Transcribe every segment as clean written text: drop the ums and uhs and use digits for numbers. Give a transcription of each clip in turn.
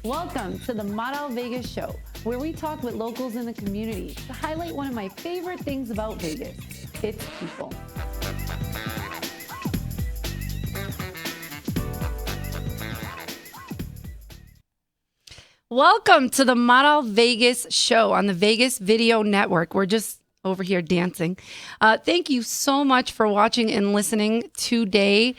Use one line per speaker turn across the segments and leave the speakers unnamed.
Welcome to the MaralVegasShow, where we talk with locals in the community to highlight one of my favorite things about Vegas, its people. Welcome to the MaralVegasShow on the Vegas Video Network. We're just over here dancing. Thank you so much for watching and listening today.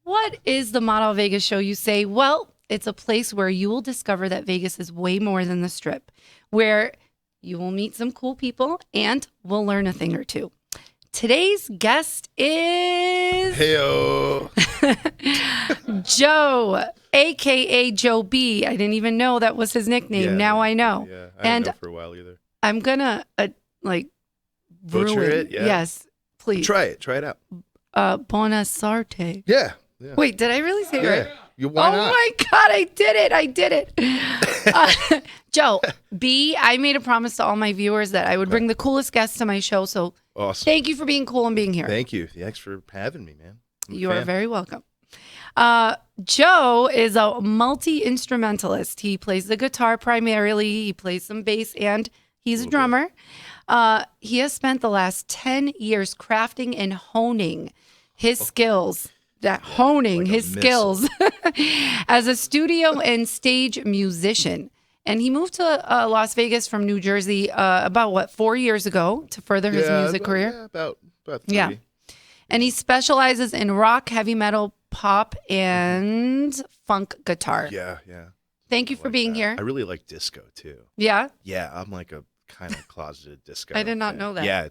What is the MaralVegasShow, you say? Well, it's a place where you will discover that Vegas is way more than the Strip, where you will meet some cool people and we'll learn a thing or two. Today's guest is
Heyo.
Joe, a.k.a. Joe B. I didn't even know that was his nickname.
Yeah,
now I know.
Yeah, I didn't know for a while either.
I'm going to,
Butcher
ruin
it? Yeah.
Yes, please.
Try it out.
Bonasorte.
Yeah.
Wait, did I really say it right?
Why not?
My God, I did it. Joe, B, I made a promise to all my viewers that I would bring the coolest guests to my show. So
Awesome.
Thank you for being cool and being here.
Thank you. Thanks for having me, man.
You are very welcome. Joe is a multi-instrumentalist. He plays the guitar primarily. He plays some bass, and he's a drummer. He has spent the last 10 years crafting and honing his skills. Skills as a studio and stage musician. And he moved to Las Vegas from New Jersey about, 4 years ago to further his music career?
Yeah, about 3.
Yeah. And he specializes in rock, heavy metal, pop, and funk guitar.
Yeah.
Thank you for being here.
I really like disco, too.
Yeah?
Yeah, I'm like a kind of closeted disco
I did not
fan.
know that.
Yeah,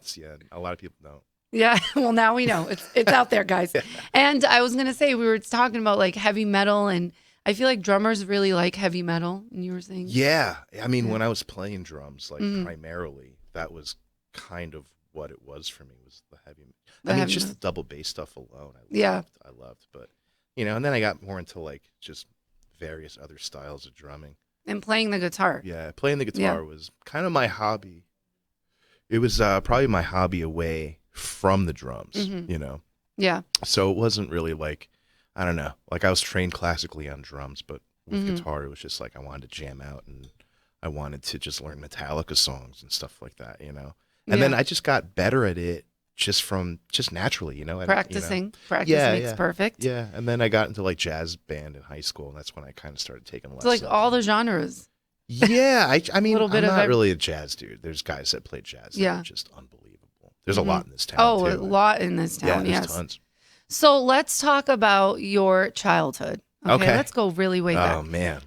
a lot of people don't.
Yeah, well, now we know. It's out there, guys. And I was going to say, we were talking about like heavy metal, and I feel like drummers really like heavy metal, and you were saying?
Yeah. I mean, when I was playing drums, primarily, that was kind of what it was for me, was the heavy metal. Just the double bass stuff alone. I loved. But, and then I got more into like just various other styles of drumming.
And playing the guitar.
Yeah, playing the guitar was kind of my hobby. It was probably my hobby away from the drums,
Yeah.
So it wasn't really like, I don't know, like I was trained classically on drums, but with guitar, it was just like I wanted to jam out and I wanted to just learn Metallica songs and stuff like that, And then I just got better at it just naturally,
Practicing. Practice makes perfect.
Yeah, and then I got into like jazz band in high school, and that's when I kind of started taking lessons.
So like all the genres.
Yeah, I mean, I'm not
of
really a jazz dude. There's guys that play jazz that are just unbelievable. There's a lot in this town,
too. A lot in this town,
there's tons.
So let's talk about your childhood. Okay. Let's go really way back.
Oh, man.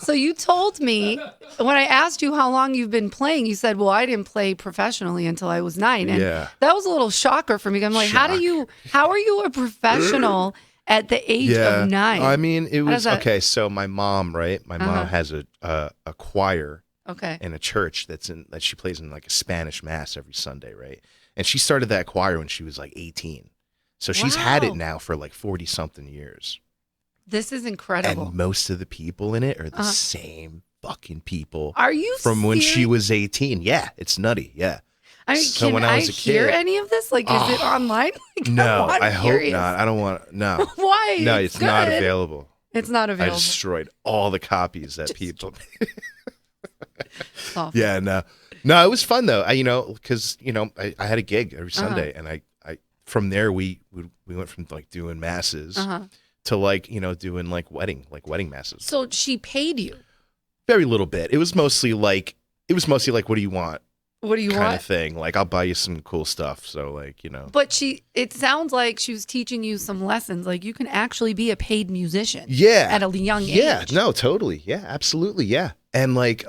So you told me, when I asked you how long you've been playing, you said, well, I didn't play professionally until I was 9. And that was a little shocker for me. I'm like, how are you a professional at the age of 9?
I mean, it was, so my mom, right? My mom has a choir. In a church that she plays in like a Spanish mass every Sunday, right? And she started that choir when she was like 18. So she's had it now for like 40 something years.
This is incredible.
And most of the people in it are the same fucking people.
Are you
from when she was 18? Yeah, it's nutty. Yeah.
I mean,
so when I was a kid,
hear any of this? Like, is it online? Like,
no, I hope not. I don't want to. No.
Why?
No, it's not available.
It's not available.
I destroyed all the copies that people. Yeah, no, it was fun though. Because I had a gig every Sunday, and I from there we went from like doing masses to like doing like wedding masses.
So she paid you?
Very little bit. It was mostly like what do you want?
What do you
kind
want?
of thing. Like I'll buy you some cool stuff. So like
But it sounds like she was teaching you some lessons. Like you can actually be a paid musician.
Yeah.
At a young age.
Yeah. No, totally. Yeah. Absolutely. Yeah. And like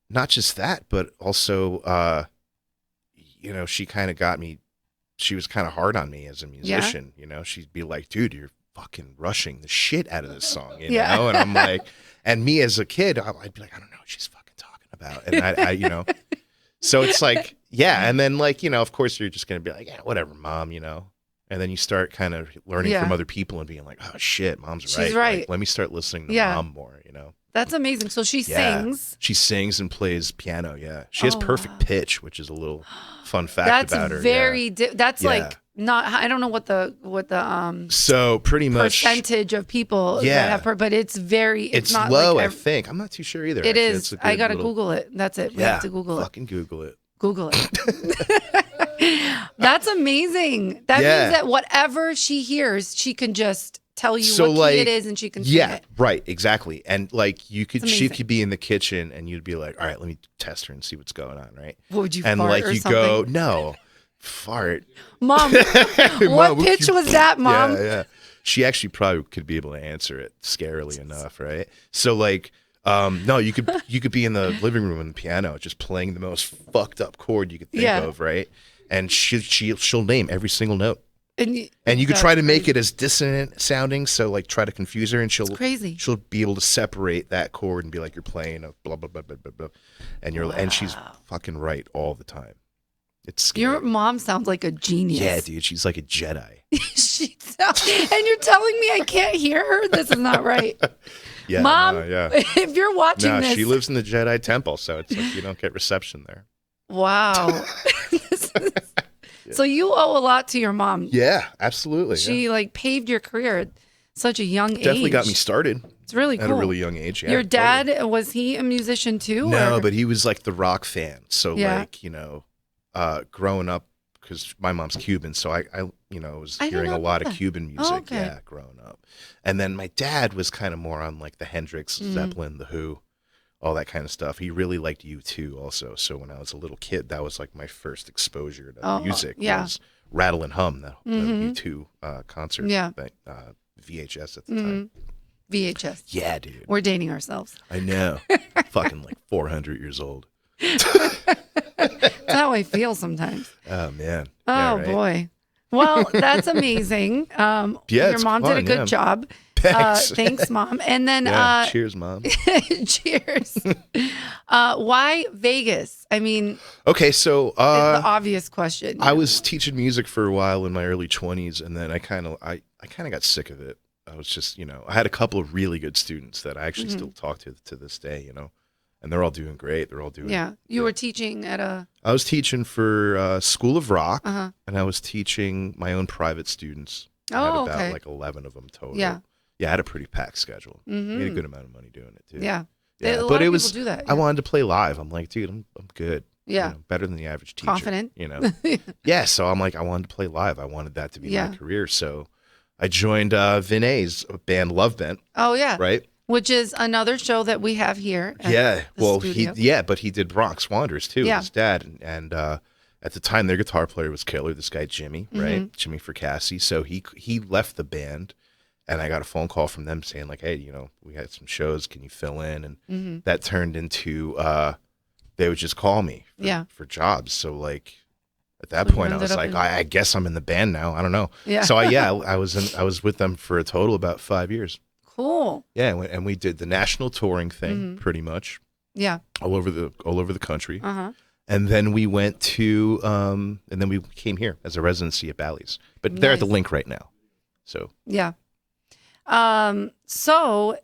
not just that, but also she kind of got me. She was kind of hard on me as a musician. She'd be like, "Dude, you're fucking rushing the shit out of this song," you know. And I'm like, and me as a kid, I'd be like, "I don't know what she's fucking talking about," and I So it's like, yeah, and then like of course you're just gonna be like, "Yeah, whatever, mom," and then you start kind of learning from other people and being like, "Oh shit, mom's right.
She's right.
Like, let me start listening to mom more,"
That's amazing. So she sings.
She sings and plays piano. Yeah, she has perfect pitch, which is a little fun fact about her.
That's like I don't know what the
So pretty much
percentage of people that have but it's not
low,
like
I think. I'm not too sure either.
It
actually.
is. I gotta Google it. That's it. We have to Google it.
Fucking Google it.
Google it. That's amazing. That means that whatever she hears, she can just tell you what key it is, and she can sing it.
Right, exactly. And like she could be in the kitchen, and you'd be like, "All right, let me test her and see what's going on." Right?
What would you?
And
fart
like
or
you
something?
go, "No, fart."
Mom, what pitch was that, Mom?
Yeah. She actually probably could be able to answer it scarily enough, right? So like, no, you could be in the living room on the piano, just playing the most fucked up chord you could think of, right? And she'll name every single note. And you could try to make it as dissonant sounding, so like try to confuse her, and she'll be able to separate that chord and be like, you're playing a blah blah blah blah blah blah, and she's fucking right all the time. It's scary.
Your mom sounds like a genius.
Yeah, dude, she's like a Jedi.
And you're telling me I can't hear her? This is not right.
Yeah,
Mom, if you're watching this,
she lives in the Jedi Temple, so it's like you don't get reception there.
Wow. So you owe a lot to your mom.
Yeah, absolutely.
She like paved your career at such a young age.
Definitely got me started.
It's really cool.
At a really young age. Yeah,
your dad, was he a musician too?
No, but he was like the rock fan. So like, growing up, because my mom's Cuban, so I was hearing a lot of Cuban music, growing up. And then my dad was kind of more on like the Hendrix, Zeppelin, the Who, all that kind of stuff. He really liked U2 also. So when I was a little kid, that was like my first exposure to music. Was Rattle and Hum, the U2 concert thing, VHS at the time.
VHS.
Yeah, dude.
We're dating ourselves.
I know. Fucking like 400 years old.
That's how I feel sometimes.
Oh, man.
Oh, boy. Well, that's amazing. Your mom did a good job. Thanks, Mom. And then
cheers, Mom.
Cheers. Why Vegas? I mean,
okay, so
it's the obvious question.
I was teaching music for a while in my early 20s, and then I kind of got sick of it. I was just, I had a couple of really good students that I actually still talk to this day, and they're all doing great. They're all doing
You were teaching at
I was teaching for School of Rock, and I was teaching my own private students. I had about like 11 of them total. Yeah, I had a pretty packed schedule. Made a good amount of money doing it too.
Yeah.
But it was. Do that, I wanted to play live. I'm like, dude, I'm good.
Yeah,
better than the average teacher.
Confident.
Yeah. So I'm like, I wanted to play live. I wanted that to be my career. So I joined Vinay's band, Love Bent.
Oh yeah.
Right.
Which is another show that we have here.
Studio. But he did Bronx Wanderers too. His dad, and at the time their guitar player was killer. This guy Jimmy, right? Jimmy Fracassi. So he left the band. And I got a phone call from them saying like, hey, we had some shows. Can you fill in? And that turned into they would just call me for jobs. So like at that point, I was like, I guess I'm in the band now. I don't know. Yeah. So I was with them for a total about 5 years.
Cool.
Yeah, and we did the national touring thing pretty much.
Yeah.
All over the country. And then we went to and then we came here as a residency at Bally's. But they're at the LINQ right now. So
yeah. So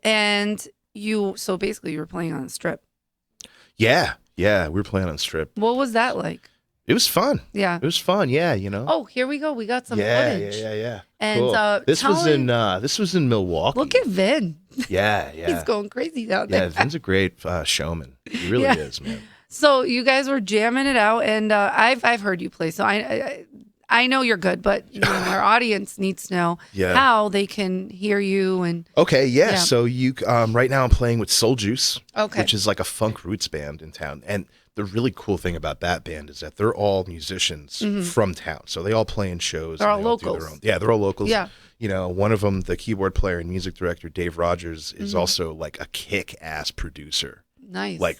basically you were playing on the Strip.
Yeah, we were playing on the Strip.
What was that like?
It was fun.
Yeah.
It was fun, yeah,
Oh, here we go. We got some footage.
Yeah.
And
cool. This was in Milwaukee.
Look at Vin.
Yeah.
He's going crazy down there.
Yeah, Vin's a great showman. He really is, man.
So you guys were jamming it out, and I've heard you play, so I know you're good, but our audience needs to know how they can hear you. And
okay, yeah. So you right now I'm playing with Soul Juice, which is like a funk roots band in town. And the really cool thing about that band is that they're all musicians from town, so they all play in shows.
They're all locals.
They're all locals.
Yeah.
One of them, the keyboard player and music director Dave Rogers, is also like a kick-ass producer.
Nice.
Like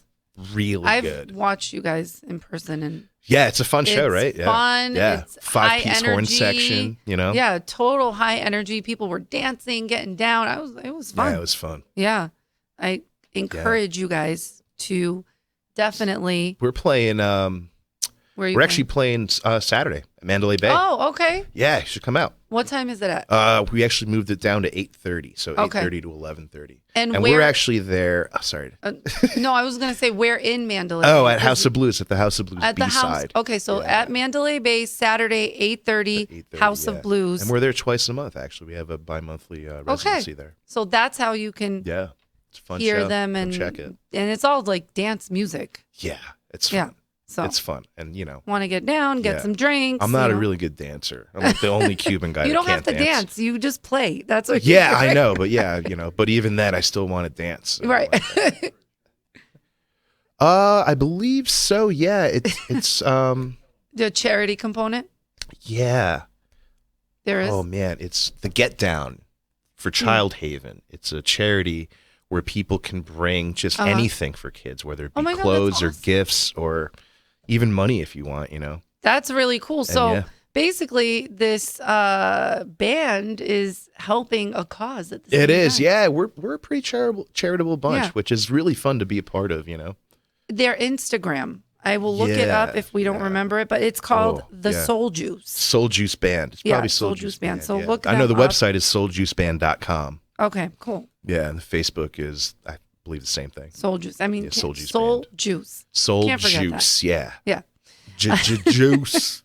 really good.
I've watched you guys in person, and
yeah, it's a fun show, right?
Yeah. Fun.
Yeah.
It's
5-piece horn section,
Yeah, total high energy. People were dancing, getting down. It was fun.
Yeah, it was fun.
Yeah. I encourage you guys to definitely.
We're playing
Where are you
We're
playing?
actually playing Saturday at Mandalay Bay.
Oh, okay.
Yeah, you should come out.
What time is it at?
We actually moved it down to 8:30, so
Okay.
8:30 to 11:30.
And
we're
where-
actually there. Oh, sorry.
No, I was going to say where in Mandalay
Oh,
Bay?
at House of Blues, at the House of Blues
At the house.
B-side.
Okay, so
Yeah.
at Mandalay Bay, Saturday, 8:30,
8:30,
House
yeah.
of Blues.
And we're there twice a month, actually. We have a bi-monthly residency there.
So that's how you can
Yeah. It's a fun
hear
show.
them
Come
and
check it.
And it's all like dance music.
Yeah, it's
Yeah.
fun.
So
It's fun. And,
want to get down, get
Yeah.
some drinks.
I'm not
you
a
know.
really good dancer. I'm like the only Cuban guy
You
that
don't
can't
have to dance. You just play. That's what.
Yeah,
you do,
I
right?
know, but yeah, but even then, I still want to dance.
Right.
I believe so. Yeah, it's
The charity component.
yeah.
There is.
Oh man, it's the Get Down for Child Haven. It's a charity where people can bring just anything for kids, whether it be
Oh my God,
clothes
that's
or
awesome.
gifts or even money if you want.
That's really cool. So
yeah.
basically, this band is helping a cause at the same
It is.
time.
Yeah, we're a pretty charitable bunch,
Yeah.
which is really fun to be a part of.
Their Instagram. I will look it up
Yeah,
if we don't
yeah.
remember it, but it's called
Oh,
The
yeah.
Soul Juice.
Soul Juice Band. It's
Yeah,
probably
Soul Juice Band. So
yeah.
look
I know the
them up.
website is souljuiceband.com.
Okay, cool.
Yeah, and the Facebook is, I believe, the same thing.
Soul Juice. I mean,
Yeah, Soul Juice
Soul
Band.
Juice.
Soul
Can't forget
Juice. Yeah.
Yeah.
Juice.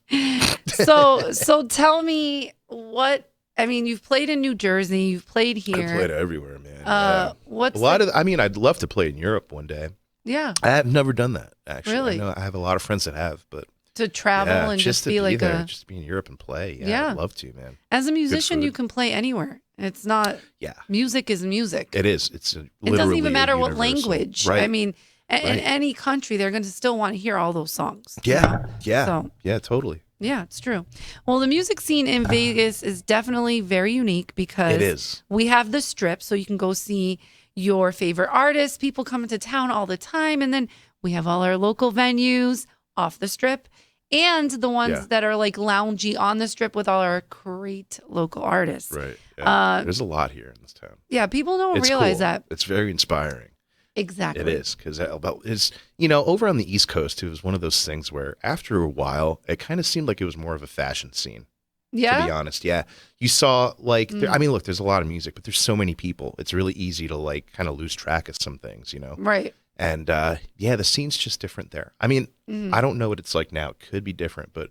So tell me what. I mean, you've played in New Jersey. You've played
I
here.
played everywhere, man. Yeah.
What's
A lot of, I mean, I'd love to play in Europe one day.
yeah,
I have never done that, actually.
Really?
I know I have a lot of friends that have, but
to travel
yeah,
and
just
just
to
be like
there,
a.
just be in Europe and play. Yeah,
Yeah.
I'd love to, man.
As a musician, you
food.
can play anywhere. It's not.
Yeah,
Music is music.
it is. It's
It
literally
doesn't even
a
matter what
universal-
language.
Right.
I mean, in
Right.
any country, they're going to still want to hear all those songs. you
Yeah,
know?
yeah,
So-
yeah, totally.
Yeah, it's true. Well, the music scene in Vegas is definitely very unique because
It is.
we have the Strip, so you can go see your favorite artists. People come into town all the time, and then we have all our local venues off the Strip and the ones
Yeah.
that are like loungy on the Strip with all our great local artists.
Right. Yeah.
Uh,
There's a lot here in this town.
Yeah, people don't
It's
realize
cool.
that.
It's very inspiring.
Exactly.
It is because it's over on the East Coast. It was one of those things where after a while, it kind of seemed like it was more of a fashion scene. To be
Yeah.
honest, yeah, you saw like I mean, look, there's a lot of music, but there's so many people. It's really easy to like kind of lose track of some things,
Right.
And yeah, the scene's just different there. I mean, I don't know what it's like now. It could be different, but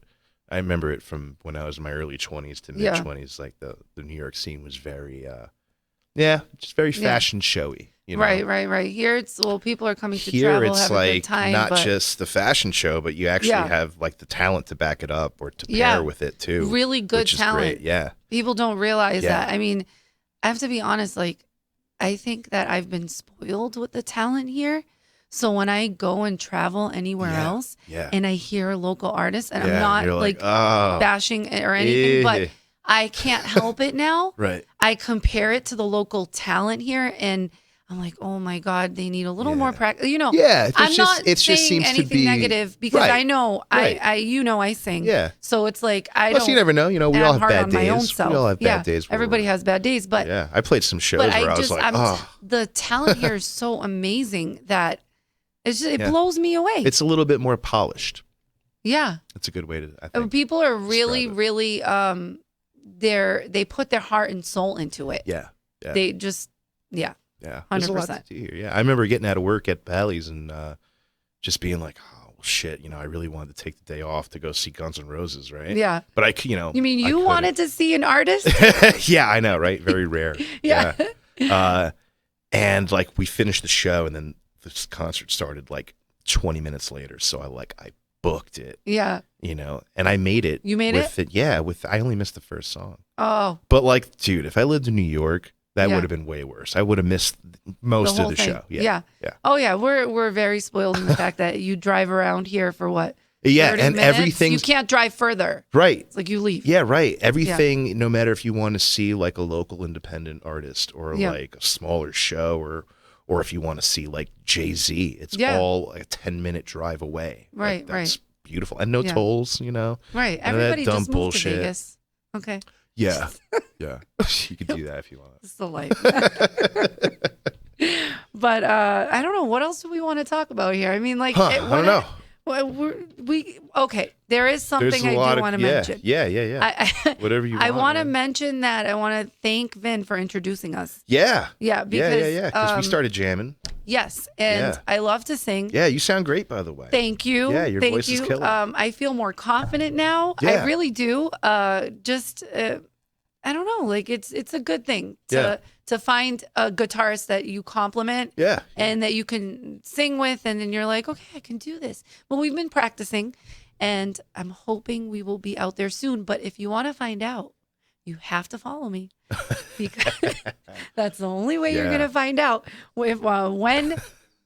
I remember it from when I was in my early 20s to
Yeah.
mid 20s. Like the New York scene was very, just very fashion showy.
Right. Here it's people are coming to
Here
travel,
it's
have a
like
good time.
not
but
just the fashion show, but you actually
Yeah.
have like the talent to back it up or to pair
Yeah.
with it too.
really good
which is
talent.
great. Yeah.
People don't realize
Yeah.
that. I mean, I have to be honest, like, I think that I've been spoiled with the talent here. So when I go and travel anywhere
Yeah.
else
Yeah.
and I hear local artists, and
Yeah,
I'm not
you're
like
oh,
bashing or anything, but
eh.
I can't help it now.
Right.
I compare it to the local talent here, and I'm like, oh my God, they need a little more practice.
Yeah,
I'm
it's
not
just
saying
seems to
anything
be
negative because
Right,
I know
right.
I sing.
Yeah.
So it's like I
Plus,
don't.
you never know. We
and
all
I'm
have
hard
bad
on my own
days.
self.
We all have
Yeah,
bad days. where
everybody
we're-
has bad days, but
Yeah, I played some shows
but
where I was like,
the talent here is so amazing that it
Yeah.
blows me away.
it's a little bit more polished.
Yeah.
That's a good way to. I think.
People are really,
describe it.
really they put their heart and soul into it.
Yeah. Yeah.
They just
Yeah. There's a lot
100%.
to do here. Yeah. I remember getting out of work at Bally's and just being like, oh, well, shit, I really wanted to take the day off to go see Guns N' Roses, right?
Yeah.
But I,
You mean you wanted to see an artist?
Yeah, I know, right? Very rare.
Yeah.
And like we finished the show and then this concert started like 20 minutes later. So I booked it,
Yeah.
and I made it.
You made
with it? Yeah. I only missed the first song.
Oh,
But like, dude, if I lived in New York, that
Yeah.
would have been way worse. I would have missed most
the
of
whole
the
thing.
show. Yeah. Yeah.
Oh yeah, we're very spoiled in the fact that you drive around here for what?
Yeah.
30
And
minutes?
everything's
You can't drive further.
right.
It's like you leave.
Yeah, right. Everything, no matter if you want to see like a local independent artist or
Yeah.
like a smaller show or if you want to see like Jay-Z, it's
Yeah.
all like a 10-minute drive away. Like,
Right,
that's beautiful. And no
Yeah.
tolls,
Right.
None of that
Everybody
dumb
just moved
bullshit.
to Vegas. Okay.
Yeah. Yeah. You could do that if you want.
It's the life. But I don't know. What else do we want to talk about here? I mean, like,
I don't know.
Well, okay. There is something I do want to mention.
Yeah. Whatever you want.
I want to mention that. I want to thank Vin for introducing us.
Yeah.
Because
Because we started jamming.
Yes, and I love to sing.
Yeah, you sound great, by the way.
Thank you.
Yeah, your voice is killer.
I feel more confident now. I really do. I don't know. Like it's a good thing to find a guitarist that you compliment.
Yeah.
And that you can sing with, and then you're like, okay, I can do this. Well, we've been practicing, and I'm hoping we will be out there soon. But if you want to find out, you have to follow me, because that's the only way you're gonna find out when.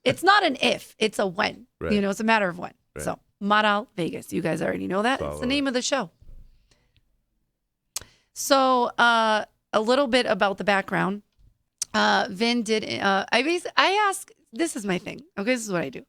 It's not an if, it's a when.
Right.
It's a matter of when.
Right.
So Maral Vegas, you guys already know that. It's the name of the show. So a little bit about the background. Vin did. I ask. This is my thing. Okay, this is what I do.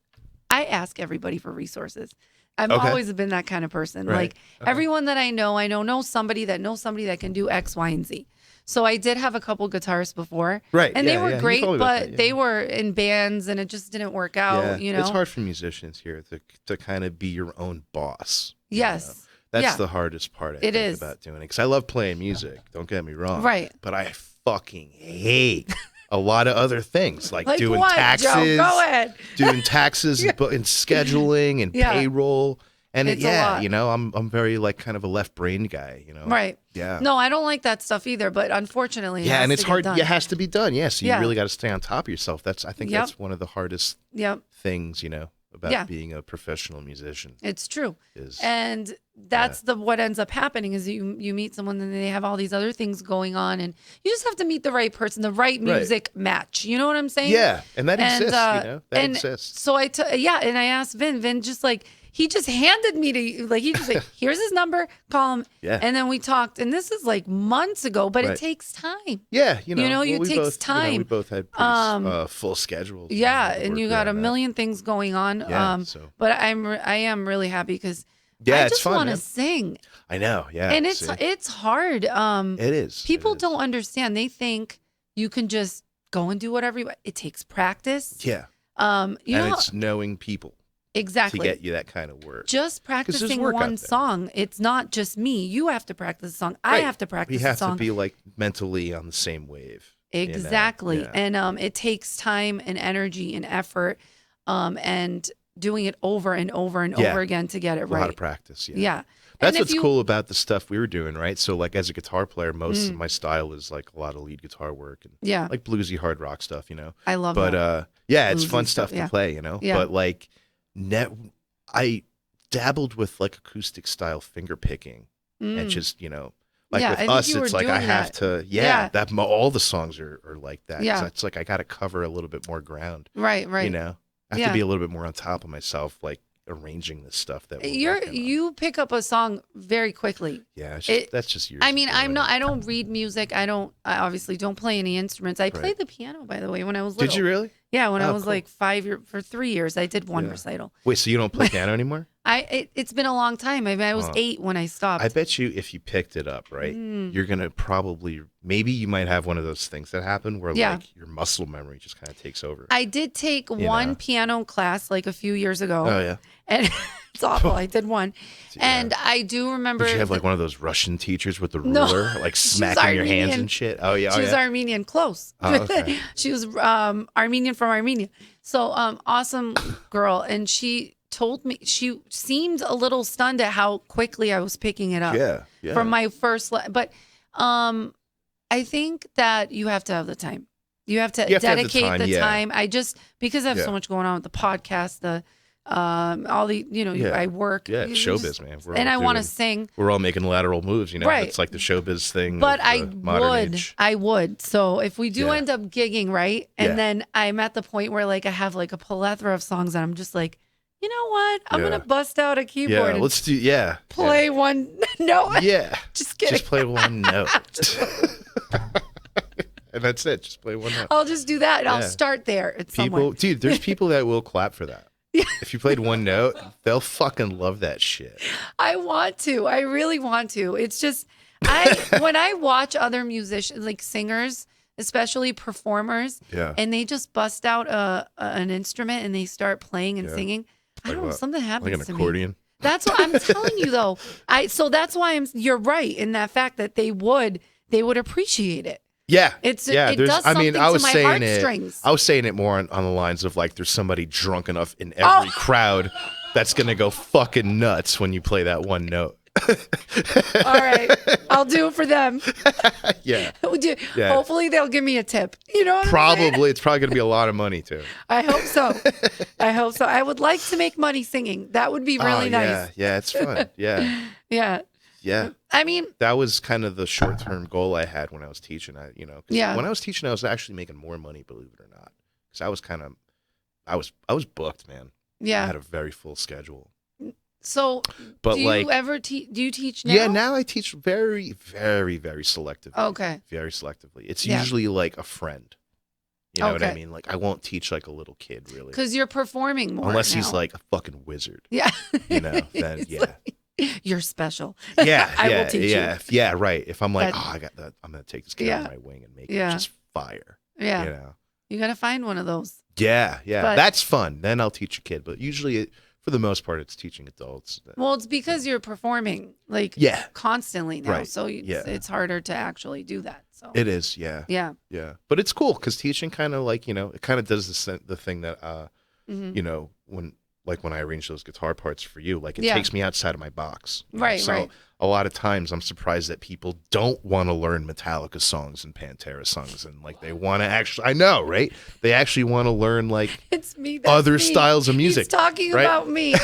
I ask everybody for resources. I've always been that kind of person.
Right.
Like everyone that I know knows somebody that can do X, Y, and Z. So I did have a couple guitarists before,
right?
And they were great, but they were in bands, and it just didn't work out.
It's hard for musicians here to kind of be your own boss.
Yes.
That's the hardest part, I think, about doing it. Because I love playing music, don't get me wrong.
Right.
But I fucking hate a lot of other things, like doing
what,
taxes.
Joe? Go ahead.
Doing taxes and scheduling and payroll. And I'm very like kind of a left-brained guy,
Right.
Yeah.
No, I don't like that stuff either, but unfortunately,
it's hard. It has to be done. Yeah. So you really got to stay on top of yourself. I think that's one of the hardest things, about being a professional musician.
It's true. And that's what ends up happening is you meet someone and they have all these other things going on, and you just have to meet the right person, the right music match. You know what I'm saying?
Yeah. And that exists, That exists.
So and I asked Vin just like, he just handed me to, like, he just like, here's his number, call him.
Yeah.
And then we talked, and this is like months ago, but it takes time.
Yeah.
It takes time.
we both had pretty, full schedules.
Yeah. And you got a million things going on.
Yeah,
but I am really happy because
I
just want to sing.
I know. Yeah.
And it's hard.
It is.
People don't understand. They think you can just go and do whatever you want. It takes practice.
Yeah. It's knowing people.
Exactly.
To get you that kind of work.
Just practicing one song. It's not just me. You have to practice a song. I have to practice a song.
You have to be like mentally on the same wave.
Exactly.
Yeah.
And it takes time and energy and effort and doing it over and over and over again to get it right.
A lot of practice.
Yeah.
That's what's cool about the stuff we were doing, right? So like as a guitar player, most of my style is like a lot of lead guitar work and like bluesy hard rock stuff,
I love that.
But it's fun stuff to play,
Yeah.
But like I dabbled with like acoustic style finger picking and just, like with us, it's like I have to, that all the songs are like that.
Yeah.
So it's like I got to cover a little bit more ground.
Right.
I have to be a little bit more on top of myself, like arranging this stuff that
you pick up a song very quickly.
Yeah, that's just yours.
I mean, I don't read music. I obviously don't play any instruments. I played the piano, by the way, when I was little.
Did you really?
Yeah, when I was like 5 years, for 3 years, I did one recital.
Wait, so you don't play piano anymore?
It's been a long time. I mean, I was 8 when I stopped.
I bet you if you picked it up, right, you're gonna maybe you might have one of those things that happen where like your muscle memory just kind of takes over.
I did take one piano class like a few years ago.
Oh yeah,
and it's awful. I did one, and I do remember.
Did you have like one of those Russian teachers with the ruler, like smacking your hands and shit? Oh yeah,
she was Armenian, close.
Oh, okay.
She was Armenian from Armenia, so awesome girl, and she told me she seemed a little stunned at how quickly I was picking it up.
Yeah.
From my first, but I think that you have to have the time. You have to dedicate the time. I just because I have so much going on with the podcast, all the I work.
Yeah, showbiz, man.
And I want to sing.
We're all making lateral moves,
Right.
It's like the showbiz thing.
But
I
would. So if we do end up gigging, right, and then I'm at the point where like I have like a plethora of songs, and I'm just like, you know what? I'm gonna bust out a keyboard.
Let's do.
Play one note.
Yeah.
Just kidding.
Just play one note. And that's it. Just play one note.
I'll just do that, and I'll start there.
Dude, there's people that will clap for that. If you played one note, they'll fucking love that shit.
I want to. I really want to. It's just when I watch other musicians, like singers, especially performers, and they just bust out an instrument and they start playing and singing. I don't know.
what?
Something happens
Like an
to me.
accordion?
That's what I'm telling you, though. So that's why you're right in that fact that they would appreciate it.
Yeah.
It
there's-
does something
I was
to my
saying
heartstrings.
I was saying it more on the lines of like there's somebody drunk enough in every crowd that's going to go fucking nuts when you play that one note.
All right. I'll do it for them.
Yeah.
Yeah. Hopefully they'll give me a tip. You know what
Probably.
I'm saying?
It's probably going to be a lot of money too.
I hope so. I would like to make money singing. That would be really nice.
Yeah, it's fun. Yeah.
Yeah.
Yeah.
I mean,
that was kind of the short-term goal I had when I was teaching. When I was teaching, I was actually making more money, believe it or not. Because I was booked, man.
Yeah.
I had a very full schedule.
So,
but
do you ever do you teach now?
Yeah, now I teach very, very, very selectively.
Okay.
Very selectively. It's usually like a friend. You know what I mean? Like I won't teach like a little kid really.
Because you're performing more.
Unless
now.
he's like a fucking wizard.
Yeah.
You know, then yeah.
Like, you're special.
Yeah.
I will teach you.
Yeah, right. If I'm like, I got that, I'm gonna take this kid under my wing and make it just fire.
Yeah.
You know.
You gotta find one of those.
Yeah. But that's fun. Then I'll teach a kid. But usually for the most part, it's teaching adults.
Well, it's because you're performing like constantly now,
right.
so it's harder to actually do that. So
it is, yeah. But it's cool because teaching kind of like it kind of does the thing that when I arrange those guitar parts for you, like it takes me outside of my box.
Right.
So a lot of times I'm surprised that people don't want to learn Metallica songs and Pantera songs, and like they want to actually. I know, right? They actually want to learn like
it's me.
Other styles of music.
He's talking about me.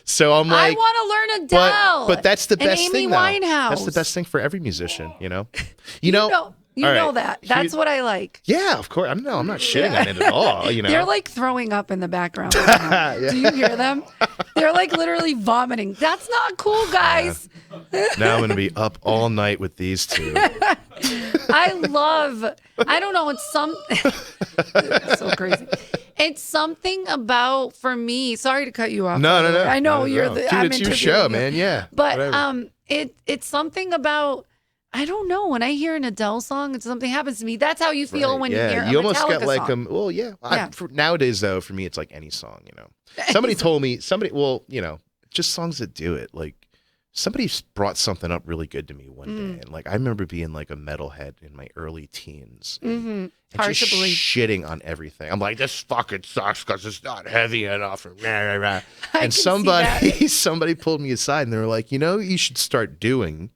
So I'm like,
I want to learn Adele.
But that's the best
Amy
thing. Though.
Winehouse.
That's the best thing for every musician. You know.
You know that. That's what I like.
Yeah, of course. I'm not shitting on it at all. You know,
they're like throwing up in the background. Right now. Do you hear them? They're like literally vomiting. That's not cool, guys.
Now I'm gonna be up all night with these two.
I don't know. It's so crazy. It's something about, for me. Sorry to cut you off.
No.
I know you're
the. Dude,
I'm
it's your show, man. Yeah.
But it's something about. I don't know. When I hear an Adele song and something happens to me, that's how you feel when you hear a
you almost
Metallica
get like
song.
Well, yeah. Nowadays, though, for me, it's like any song. You know, somebody told me just songs that do it. Like somebody brought something up really good to me one day, and like I remember being like a metalhead in my early teens, and just shitting on everything. I'm like, this fucking sucks because it's not heavy enough. And somebody pulled me aside and they were like, you should start doing.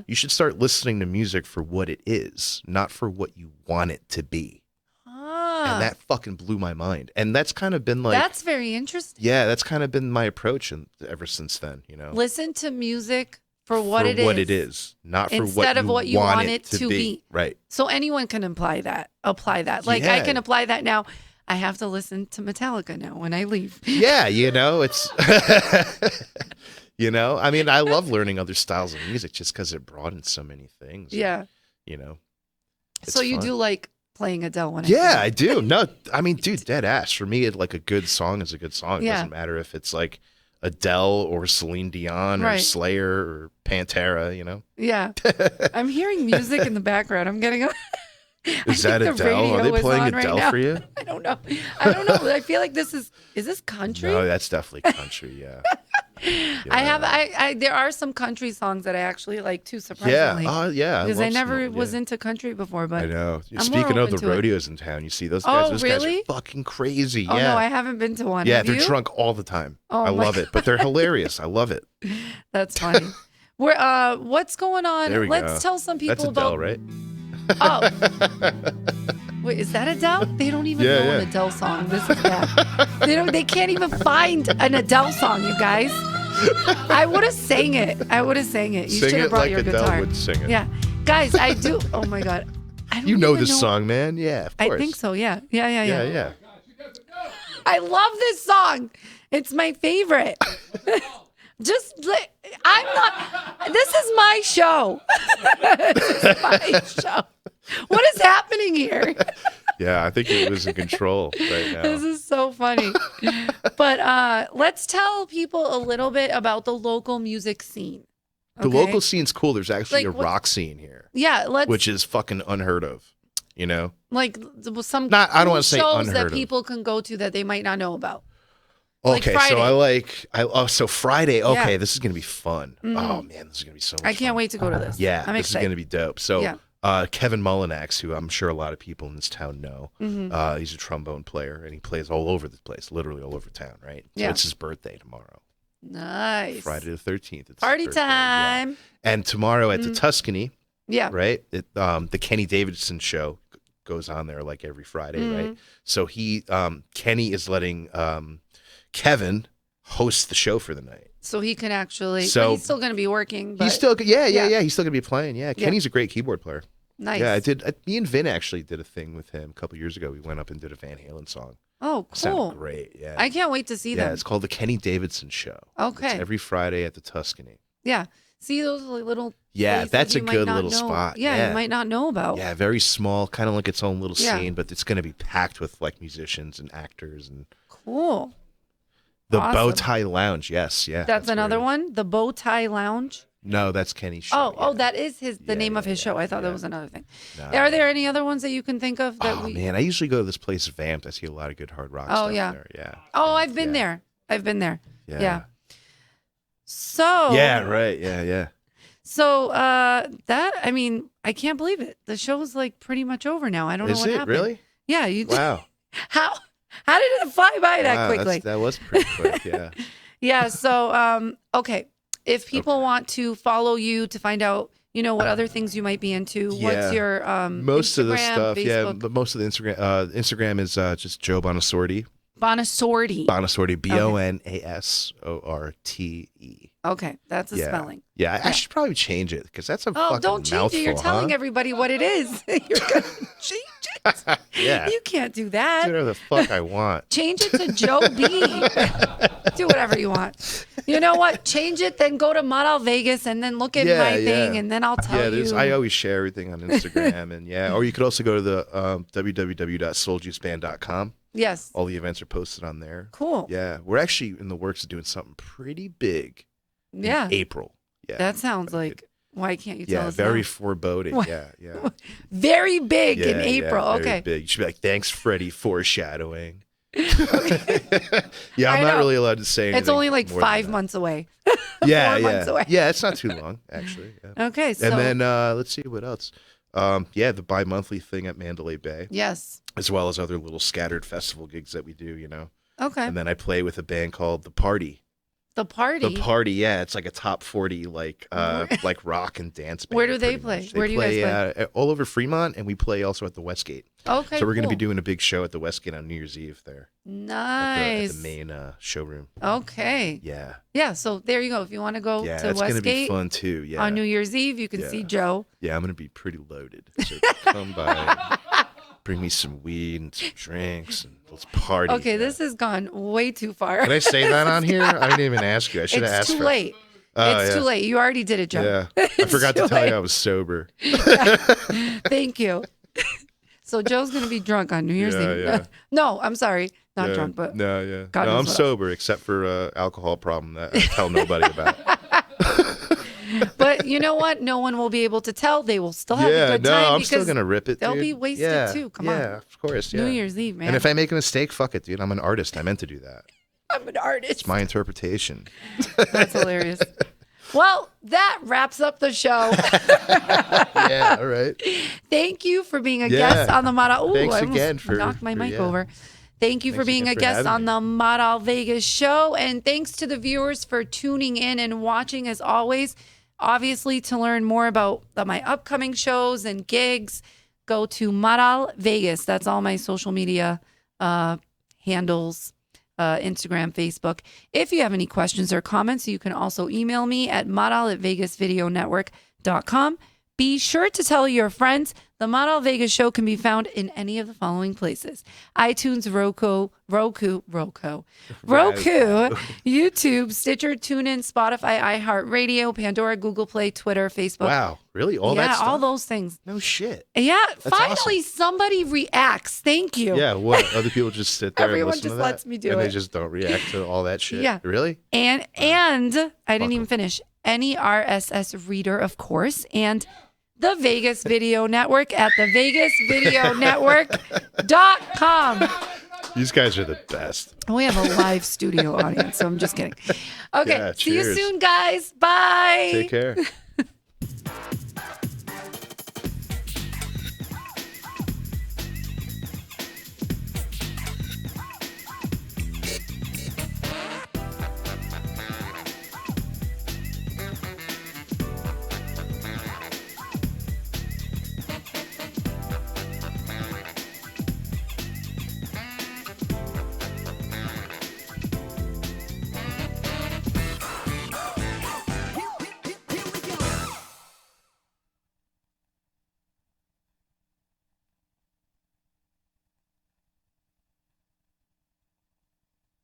You should start listening to music for what it is, not for what you want it to be. And that fucking blew my mind. And that's kind of been like...
That's very interesting.
Yeah, that's kind of been my approach ever since then,
Listen to music for what it is.
What it is, not for
instead of what you want it to be.
Right.
So anyone can apply that. Like I can apply that now. I have to listen to Metallica now when I leave.
Yeah, it's... I mean, I love learning other styles of music just because it broadens so many things.
Yeah. So you do like playing Adele when
I do. No, I mean, dude, dead ass. For me, like a good song is a good song. It doesn't matter if it's like Adele or Celine Dion or Slayer or Pantera, Yeah.
I'm hearing music in the background. I'm getting...
Is that Adele? Are they playing Adele for you?
I don't know. I feel like is this country?
No, that's definitely country, yeah.
There are some country songs that I actually like too, surprisingly.
Yeah.
Because I never was into country before, but
I know. Speaking of the rodeos in town, you see those guys? Those guys are fucking crazy.
Oh, no, I haven't been to one.
Yeah, they're drunk all the time. I love it, but they're hilarious. I love it.
That's funny. What's going on?
There we
Let's tell some people
That's Adele, right?
Oh. Wait, is that Adele? They don't even know an Adele song. This is bad. They can't even find an Adele song, you guys. I would have sang it. You should have brought your guitar.
Adele would sing it.
Yeah. Guys, I do. Oh my God. I don't
you know this song, man. Yeah, of course.
I think so. Yeah.
Yeah.
I love this song. It's my favorite. This is my show. This is my show. What is happening here?
Yeah, I think you're losing control right now.
This is so funny. But let's tell people a little bit about the local music scene.
Okay? The local scene's cool. There's actually a rock scene here.
Yeah,
which is fucking unheard of.
Like some
I don't want to say
shows
unheard
that
of.
people can go to that they might not know about.
Okay,
Friday.
So Friday. Okay,
Yeah.
this is gonna be fun. Oh man, this is gonna be so much
I can't
fun.
wait to go to this.
Yeah,
I'm
this
excited.
is gonna be dope. So
Yeah.
Kevin Mullinax, who I'm sure a lot of people in this town know, he's a trombone player and he plays all over the place, literally all over town, right? So
Yeah.
it's his birthday tomorrow.
Nice.
Friday the 13th. It's
Party
his birthday, yeah.
time.
And tomorrow at the Tuscany,
Yeah.
right? The Kenny Davidson show goes on there like every Friday, right? So Kenny is letting Kevin host the show for the night.
So he can actually.
So-
but he's still going to be working. But
He's still, yeah. He's still gonna be playing. Yeah,
Yeah.
Kenny's a great keyboard player.
nice.
Yeah, me and Vin actually did a thing with him a couple years ago. We went up and did a Van Halen song.
Oh,
Sounded
cool.
great. Yeah.
I can't wait to see
Yeah,
them.
it's called the Kenny Davidson Show.
Okay.
It's every Friday at the Tuscany.
Yeah. See those little.
Yeah,
places
that's a
you might
good
not
little
know.
spot.
Yeah, you might not know about.
Yeah, very small, kind of like its own little
Yeah.
scene, but it's going to be packed with like musicians and actors and
Cool.
the
Awesome.
Bow Tie Lounge. Yes, yeah.
That's another
where it is.
one. The Bow Tie Lounge.
No, that's Kenny's show.
Oh,
yeah.
that is the
Yeah,
name of his
yeah,
show. I thought
yeah.
that was another thing.
No.
Are there any other ones that you can think of that
Oh
we?
man, I usually go to this place Vamped. I see a lot of good hard rock
Oh,
stuff
yeah.
there. Yeah.
Oh, I've been
Yeah.
there. I've been there.
Yeah.
Yeah. So.
Yeah, right. Yeah.
So I mean, I can't believe it. The show's like pretty much over now. I don't know
Is
what
it
happened.
really?
Yeah. You.
Wow.
How did it fly by that
Wow,
quickly?
that was pretty quick. Yeah.
Yeah. So okay, if people want to follow you to find out, what other things you might be into,
Yeah.
what's your
Most of the
Instagram,
stuff, yeah.
Facebook?
But most of the Instagram is just Joe Bonasorte.
Bonasorte.
Bonasorte, Bonasorte.
Okay, that's a
Yeah.
spelling.
Yeah, I should probably change it because that's a
Oh,
fucking
don't change
mouthful,
it. You're telling
huh?
everybody what it is. You're gonna change it.
Yeah.
You can't do
Do
that.
whatever the fuck I want.
Change it to Joe B. Do whatever you want. You know what? Change it, then go to Model Vegas and then look at
Yeah,
my
yeah.
thing, and then I'll tell you.
I always share everything on Instagram, and or you could also go to the www.souljuiceband.com.
Yes.
All the events are posted on there.
Cool.
Yeah, we're actually in the works of doing something pretty big
Yeah.
in April. Yeah,
That sounds like. Why can't you tell
yeah,
us?
very
now?
foreboding.
What?
Yeah.
Very big in
Yeah,
April.
very
Okay.
big. You should be like, thanks, Freddie, foreshadowing. Yeah,
I
I'm not
know.
really allowed to say anything.
It's only like
more than
5
that.
months away.
Yeah,
4
yeah.
months away.
Yeah, it's not too long, actually. Yeah.
Okay. So.
And then let's see what else. The bi-monthly thing at Mandalay Bay,
Yes.
as well as other little scattered festival gigs that we do,
Okay.
And then I play with a band called The Party.
The party.
The Party, yeah, it's like a top 40 like rock and dance band.
Where do they
pretty
play?
much.
Where do you guys
play? All over Fremont, and we play also at the Westgate.
Okay.
So we're going to be
cool.
doing a big show at the Westgate on New Year's Eve there.
Nice.
At the main showroom.
Okay.
Yeah.
Yeah. So there you go. If you want to go
Yeah,
to
that's going to be
Westgate
fun too. Yeah.
on New Year's Eve, you can
Yeah.
see Joe.
Yeah, I'm going to be pretty loaded. So come by, bring me some weed and some drinks, and let's party.
Okay,
yeah.
this has gone way too far.
Can I say that on here? I didn't even ask you. I should have
It's
asked
too
for
late.
Oh,
It's
yeah.
too late. You already did it, Joe.
Yeah. I
It's
forgot to
too
tell
late.
you I was sober.
Thank you. So Joe's gonna be drunk on New Year's
Yeah,
Eve.
yeah.
No, I'm sorry, not
Yeah.
drunk, but
No, yeah.
God
no,
knows
I'm
what
sober except for alcohol problem that I tell nobody about.
but you know what? No one will be able to tell. They will still have a
Yeah,
good
no,
time
I'm still
because
gonna rip it.
they'll
dude.
be wasted
Yeah,
too. Come on.
Yeah, of course. Yeah.
New Year's Eve, man.
And if I make a mistake, fuck it, dude. I'm an artist. I meant to do that.
I'm an artist.
It's my interpretation.
That's hilarious. Well, that wraps up the show.
Yeah, all right.
Thank you for being a
Yeah.
guest on the Model. Ooh,
Thanks
I almost
again for-
knocked my
for-
mic
yeah.
over. Thank you for
Thanks
being
again
a
for
guest
having
on
me.
the Model Vegas show. And thanks to the viewers for tuning in and watching as always. Obviously, to learn more about my upcoming shows and gigs, go to Model Vegas. That's all my social media handles. Instagram, Facebook. If you have any questions or comments, you can also email me at model@vegasvideonetwork.com. Be sure to tell your friends. The Model Vegas show can be found in any of the following places: iTunes, Roku, YouTube, Stitcher, TuneIn, Spotify, iHeartRadio, Pandora, Google Play, Twitter, Facebook.
Wow, really? All that
yeah,
stuff?
all those things.
No shit.
Yeah,
That's
finally somebody reacts. Thank you.
Yeah, what? Other people just sit there
Everyone
and listen
just
to that?
lets me do
and
it.
they just don't react to all that shit?
Yeah.
Really?
And I didn't even finish. Any RSS reader, of course, and the Vegas Video Network at thevegasvideonetwork.com.
These guys are the best.
We have a live studio audience, so I'm just kidding. Okay,
Yeah,
see you
cheers.
soon, guys. Bye.
Take care.